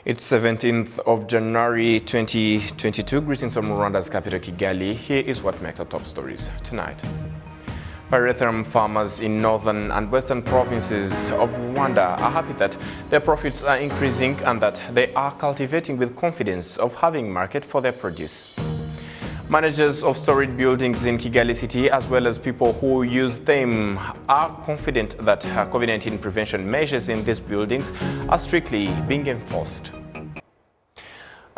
It's 17th of January 2022. Greetings from Rwanda's capital, Kigali. Here is what makes our top stories tonight. Pyrethrum farmers in northern and western provinces of Rwanda are happy that their profits are increasing and that they are cultivating with confidence of having market for their produce. Managers of storage buildings in Kigali city, as well as people who use them, are confident that COVID-19 prevention measures in these buildings are strictly being enforced.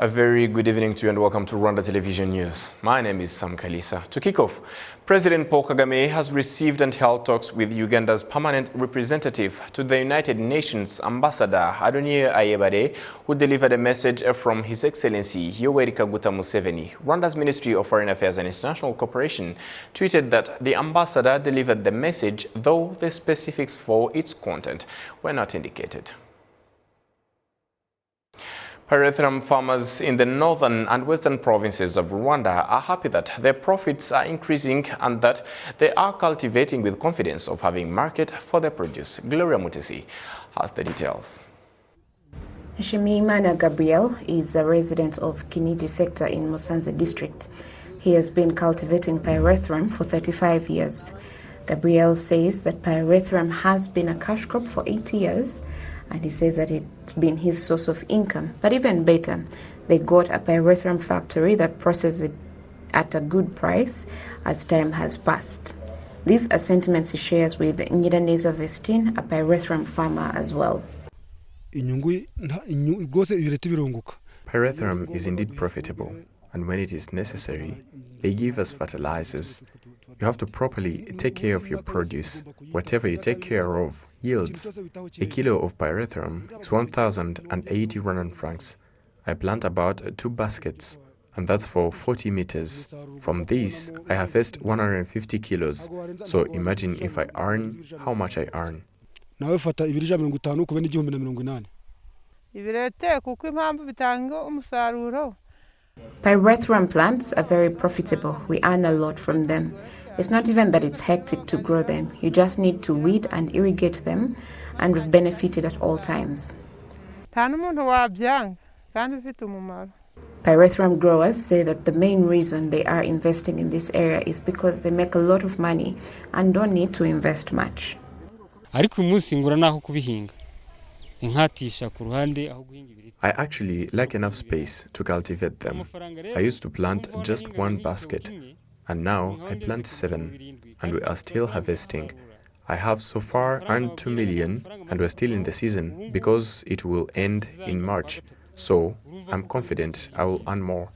A very good evening to you and welcome to Rwanda Television News. My name is Sam Kalisa. To kick off, President Paul Kagame has received and held talks with Uganda's permanent representative to the United Nations, Ambassador Adoniyi Ayebare, who delivered a message from His Excellency Yoweri Kaguta Museveni. Rwanda's Ministry of Foreign Affairs and International Cooperation tweeted that the ambassador delivered the message, though the specifics for its content were not indicated. Pyrethrum farmers in the northern and western provinces of Rwanda are happy that their profits are increasing and that they are cultivating with confidence of having market for their produce. Gloria Mutesi has the details. Shimimana Gabriel is a resident of Kinigi sector in Musanze district. He has been cultivating pyrethrum for 35 years. Gabriel says that pyrethrum has been a cash crop for 80 years, and he says that it's been his source of income. But even better, they got a pyrethrum factory that processes it at a good price as time has passed. These are sentiments he shares with Nyiraneza Vestine, a pyrethrum farmer as well. Pyrethrum is indeed profitable, and when it is necessary, they give us fertilizers. You have to properly take care of your produce. Whatever you take care of yields. A kilo of pyrethrum is 1,080 Rwandan francs. I plant about 2 baskets, and that's for 40 meters. From these, I harvest 150 kilos. So imagine if I earn how much I earn. Pyrethrum plants are very profitable. We earn a lot from them. It's not even that it's hectic to grow them. You just need to weed and irrigate them, and we've benefited at all times. Pyrethrum growers say that the main reason they are investing in this area is because they make a lot of money and don't need to invest much. I actually lack enough space to cultivate them. I used to plant just 1 basket, and now I plant 7, and we are still harvesting. I have so far earned 2 million, and we're still in the season because it will end in March. So I'm confident I will earn more.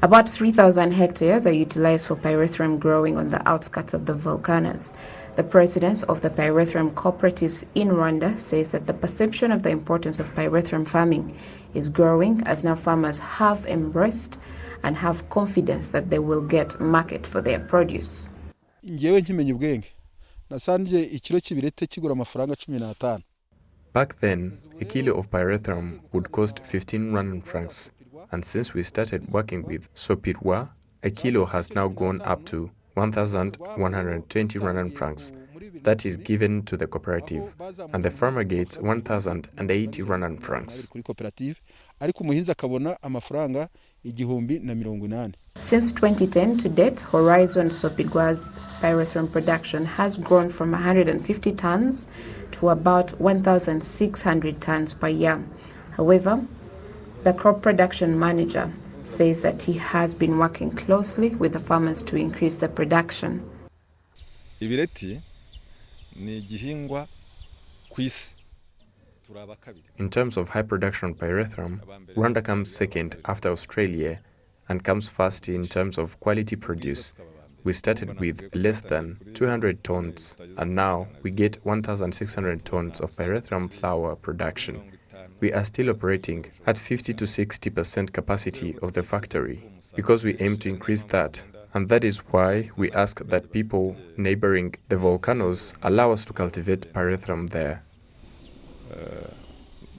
About 3,000 hectares are utilized for pyrethrum growing on the outskirts of the volcanoes. The president of the pyrethrum cooperatives in Rwanda says that the perception of the importance of pyrethrum farming is growing as now farmers have embraced and have confidence that they will get market for their produce. Back then, a kilo of pyrethrum would cost 15 Rwandan francs. And since we started working with Sopirwa, a kilo has now gone up to 1,120 Rwandan francs. That is given to the cooperative, and the farmer gets 1,080 Rwandan francs. Since 2010 to date, Horizon Sopirwa's pyrethrum production has grown from 150 tons to about 1,600 tons per year. However, the crop production manager says that he has been working closely with the farmers to increase the production. In terms of high production pyrethrum, Rwanda comes second after Australia and comes first in terms of quality produce. We started with less than 200 tons, and now we get 1,600 tons of pyrethrum flour production. We are still operating at 50 to 60% capacity of the factory because we aim to increase that. And that is why we ask that people neighboring the volcanoes allow us to cultivate pyrethrum there.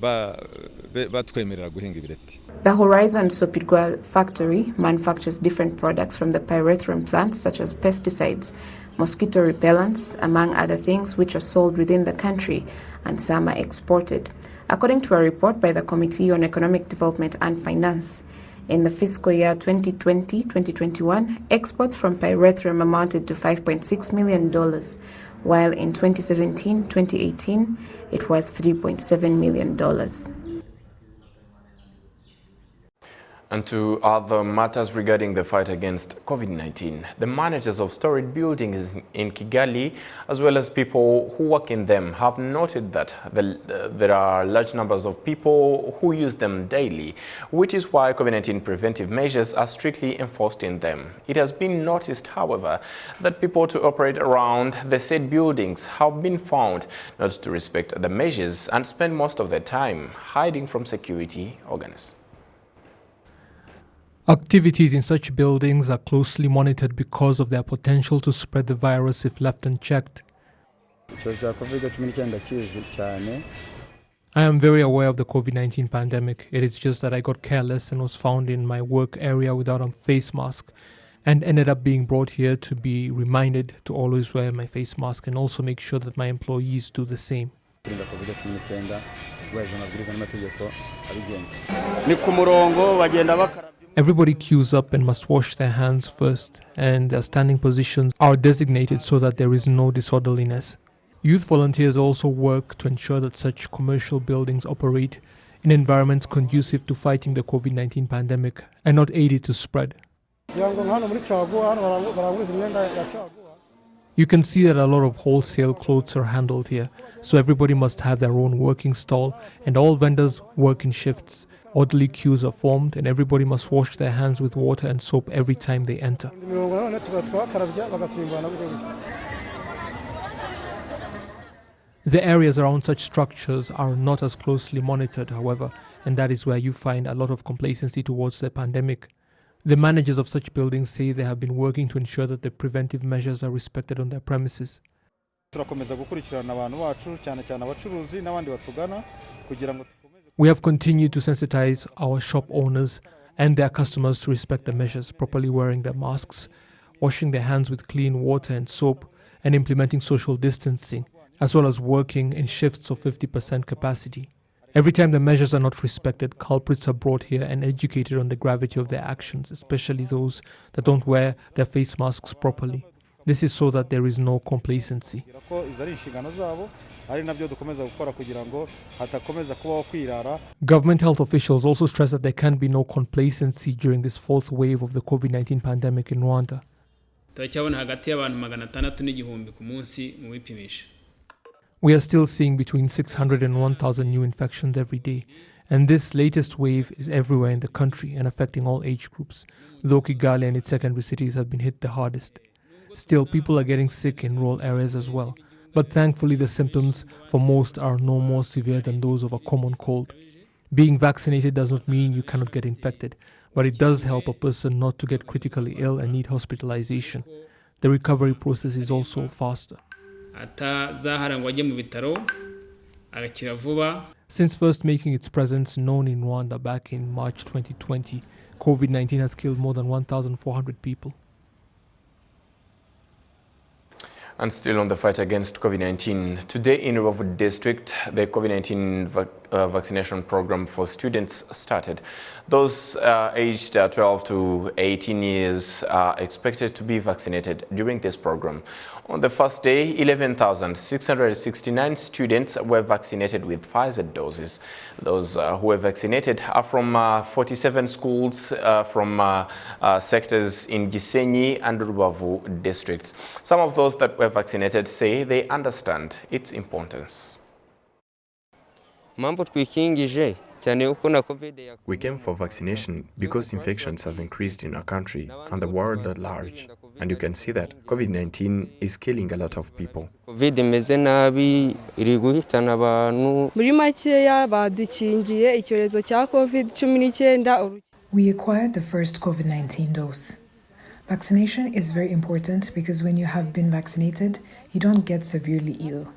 batwemerera guhinga ibireti. The Horizon Sopirwa factory manufactures different products from the pyrethrum plants, such as pesticides, mosquito repellents, among other things, which are sold within the country and some are exported. According to a report by the Committee on Economic Development and Finance, in the fiscal year 2020-2021, exports from pyrethrum amounted to $5.6 million, while in 2017-2018, it was $3.7 million. And to other matters regarding the fight against COVID-19, the managers of storage buildings in Kigali, as well as people who work in them, have noted that there are large numbers of people who use them daily, which is why COVID-19 preventive measures are strictly enforced in them. It has been noticed, however, that people to operate around the said buildings have been found not to respect the measures and spend most of their time hiding from security organs. Activities in such buildings are closely monitored because of their potential to spread the virus if left unchecked. I am very aware of the COVID-19 pandemic. It is just that I got careless and was found in my work area without a face mask and ended up being brought here to be reminded to always wear my face mask and also make sure that my employees do the same. Everybody queues up and must wash their hands first, and their standing positions are designated so that there is no disorderliness. Youth volunteers also work to ensure that such commercial buildings operate in environments conducive to fighting the COVID-19 pandemic and not aid it to spread. You can see that a lot of wholesale clothes are handled here, so everybody must have their own working stall, and all vendors work in shifts. Orderly queues are formed, and everybody must wash their hands with water and soap every time they enter. The areas around such structures are not as closely monitored, however, and that is where you find a lot of complacency towards the pandemic. The managers of such buildings say they have been working to ensure that the preventive measures are respected on their premises. We have continued to sensitize our shop owners and their customers to respect the measures, properly wearing their masks, washing their hands with clean water and soap, and implementing social distancing, as well as working in shifts of 50% capacity. Every time the measures are not respected, culprits are brought here and educated on the gravity of their actions, especially those that don't wear their face masks properly. This is so that there is no complacency. Government health officials also stress that there can be no complacency during this fourth wave of the COVID-19 pandemic in Rwanda. We are still seeing between 600 and 1,000 new infections every day, and this latest wave is everywhere in the country and affecting all age groups, though Kigali and its secondary cities have been hit the hardest. Still, people are getting sick in rural areas as well, but thankfully the symptoms for most are no more severe than those of a common cold. Being vaccinated does not mean you cannot get infected, but it does help a person not to get critically ill and need hospitalization. The recovery process is also faster. Since first making its presence known in Rwanda back in March 2020, COVID-19 has killed more than 1,400 people. And still on the fight against COVID-19, today in Rwanda district, the COVID-19 vaccination program for students started. Those aged 12 to 18 years are expected to be vaccinated during this program. On the first day, 11,669 students were vaccinated with Pfizer doses. Those who were vaccinated are from 47 schools from sectors in Gisenyi and Rubavu districts. Some of those that were vaccinated say they understand its importance. We came for vaccination because infections have increased in our country and the world at large. And you can see that COVID-19 is killing a lot of people. We acquired the first COVID-19 dose. Vaccination is very important because when you have been vaccinated, you don't get severely ill.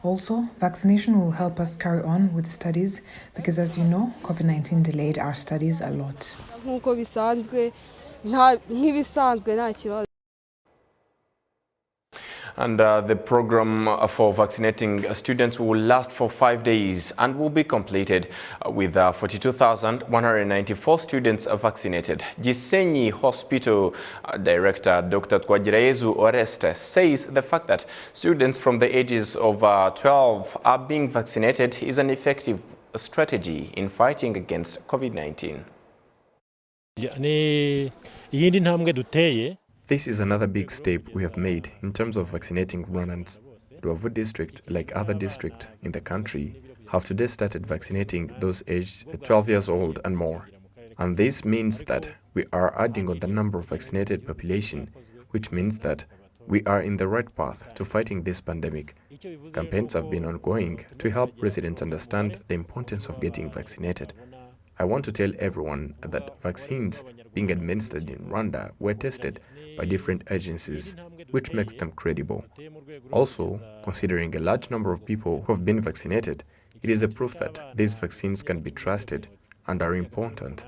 Also, vaccination will help us carry on with studies because, as you know, COVID-19 delayed our studies a lot. And the program for vaccinating students will last for 5 days and will be completed with 42,194 students vaccinated. Gisenyi Hospital Director Dr. Twagirayezu Oreste says the fact that students from the ages of 12 are being vaccinated is an effective strategy in fighting against COVID-19. This is another big step we have made in terms of vaccinating Rwandans. Ruavu district, like other districts in the country, have today started vaccinating those aged 12 years old and more. And this means that we are adding on the number of vaccinated population, which means that we are in the right path to fighting this pandemic. Campaigns have been ongoing to help residents understand the importance of getting vaccinated. I want to tell everyone that vaccines being administered in Rwanda were tested by different agencies, which makes them credible. Also, considering a large number of people who have been vaccinated, it is a proof that these vaccines can be trusted and are important.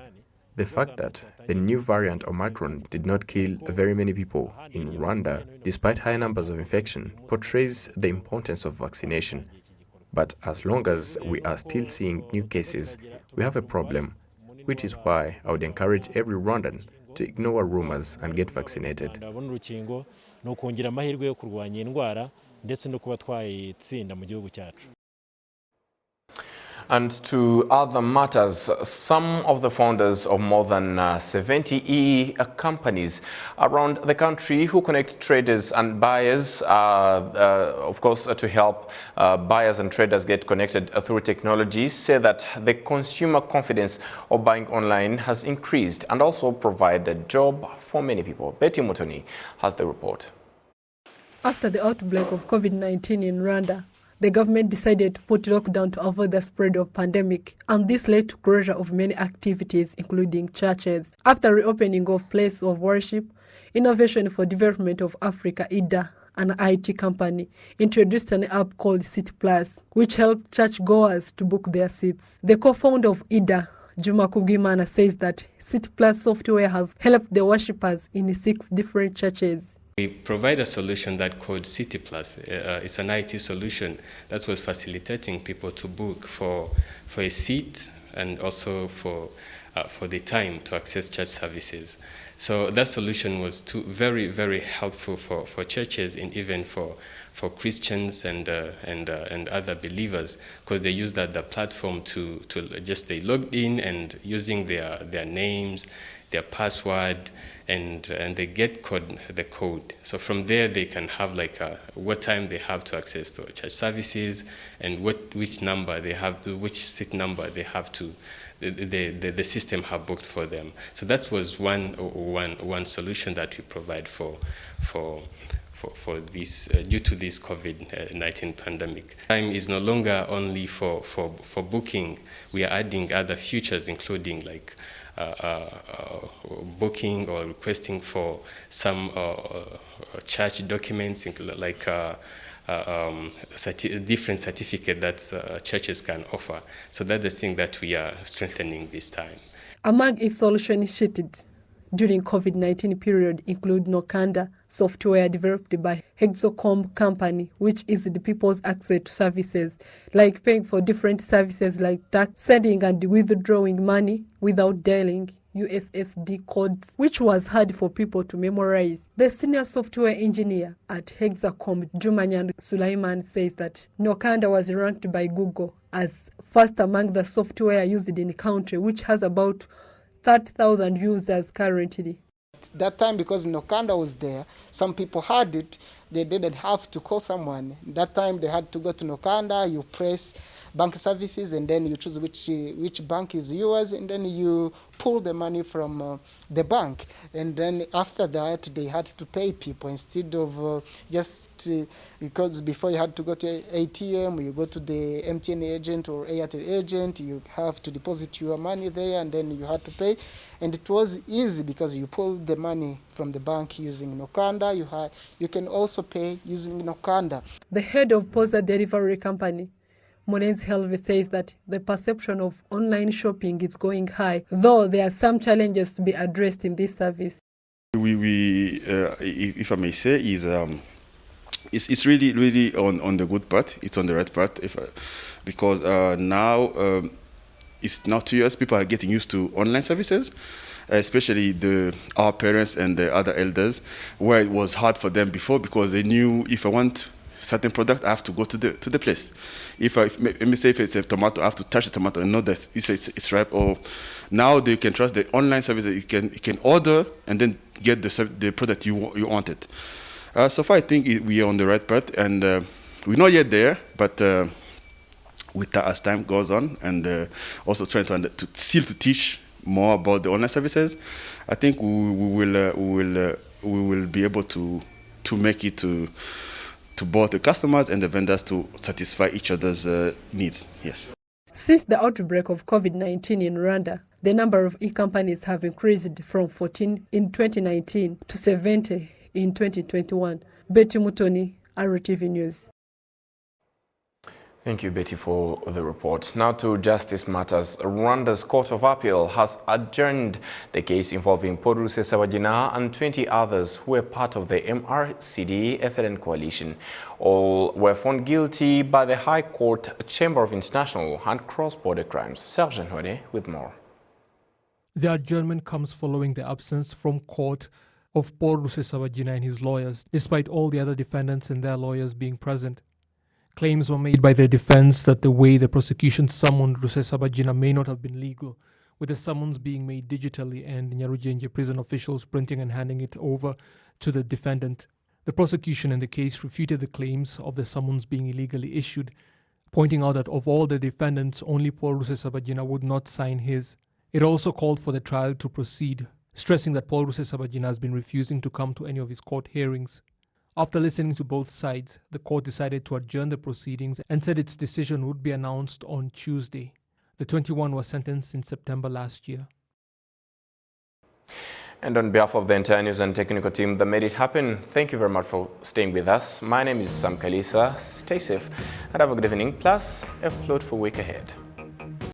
The fact that the new variant Omicron did not kill very many people in Rwanda, despite high numbers of infection, portrays the importance of vaccination. But as long as we are still seeing new cases, we have a problem, which is why I would encourage every Rwandan to ignore rumors and get vaccinated. And to other matters, some of the founders of more than 70 companies around the country who connect traders and buyers, of course, to help buyers and traders get connected through technology, say that the consumer confidence of buying online has increased and also provided a job for many people. Betty Mutoni has the report. After the outbreak of COVID-19 in Rwanda, the government decided to put lockdown to avoid the spread of pandemic, and this led to closure of many activities, including churches. After reopening of places of worship, Innovation for Development of Africa, IDA, an IT company, introduced an app called Seat Plus, which helped churchgoers to book their seats. The co-founder of IDA, Juma Kubwimana, says that Seat Plus software has helped the worshippers in 6 different churches. We provide a solution that called City Plus. It's an IT solution that was facilitating people to book for a seat and also for the time to access church services. So that solution was very, very helpful for churches and even for Christians and other believers, because they use the platform to just they logged in and using their names, their password, and they get the code. So from there they can have what time they have to access to church services and which number they have, which seat number they have to, the system have booked for them. So that was one solution that we provide for this due to this COVID-19 pandemic. Time is no longer only for booking. We are adding other features, including booking or requesting for some church documents, like different certificate that churches can offer. So that's the thing that we are strengthening this time. Among its solutions initiated during COVID-19 period include Nokanda, software developed by Hexacom company, which is the people's access to services, like paying for different services like tax, sending and withdrawing money without dialing USSD codes, which was hard for people to memorize. The senior software engineer at Hexacom, Jumanyan Sulaiman, says that Nokanda was ranked by Google as first among the software used in the country, which has about 30,000 users currently. That time, because Nokanda was there, some people had it, they didn't have to call someone. That time they had to go to Nokanda, you press bank services, and then you choose which bank is yours, and then you pull the money from the bank. And then after that, they had to pay people instead of because before you had to go to ATM, you go to the MTN agent or Airtel agent, you have to deposit your money there, and then you had to pay. And it was easy because you pull the money from the bank using Nokanda. You can also pay using Nokanda. The head of Poza Delivery Company, Monenzi Helve, says that the perception of online shopping is going high, though there are some challenges to be addressed in this service. If I may say, it's really on the good part. It's on the right part, because now it's now 2 years. People are getting used to online services, especially our parents and the other elders, where it was hard for them before because they knew if I want certain product, I have to go to the place. Let me say if it's a tomato, I have to touch the tomato and know that it's ripe. Or now they can trust the online service that you can order and then get the product you wanted. So far, I think we are on the right path, and we're not yet there, but as time goes on, and also trying to teach more about the online services, I think we will be able to make it to both the customers and the vendors to satisfy each other's needs. Yes. Since the outbreak of COVID-19 in Rwanda, the number of e-companies have increased from 14 in 2019 to 70 in 2021. Betty Mutoni, RwandaTV News. Thank you, Betty, for the report. Now to justice matters. Rwanda's Court of Appeal has adjourned the case involving Paul Rusesabagina and 20 others who were part of the MRCD FLN coalition. All were found guilty by the High Court Chamber of International and Cross-Border Crimes. Sergeant Hode with more. The adjournment comes following the absence from court of Paul Rusesabagina and his lawyers, despite all the other defendants and their lawyers being present. Claims were made by the defense that the way the prosecution summoned Rusesabagina may not have been legal, with the summons being made digitally and Nyarugenje prison officials printing and handing it over to the defendant. The prosecution in the case refuted the claims of the summons being illegally issued, pointing out that of all the defendants, only Paul Rusesabagina would not sign his. It also called for the trial to proceed, stressing that Paul Rusesabagina has been refusing to come to any of his court hearings. After listening to both sides, the court decided to adjourn the proceedings and said its decision would be announced on Tuesday. The 21 was sentenced in September last year. And on behalf of the entire news and technical team that made it happen, thank you very much for staying with us. My name is Sam Kalisa. Stay safe and have a good evening, plus a fruitful week ahead.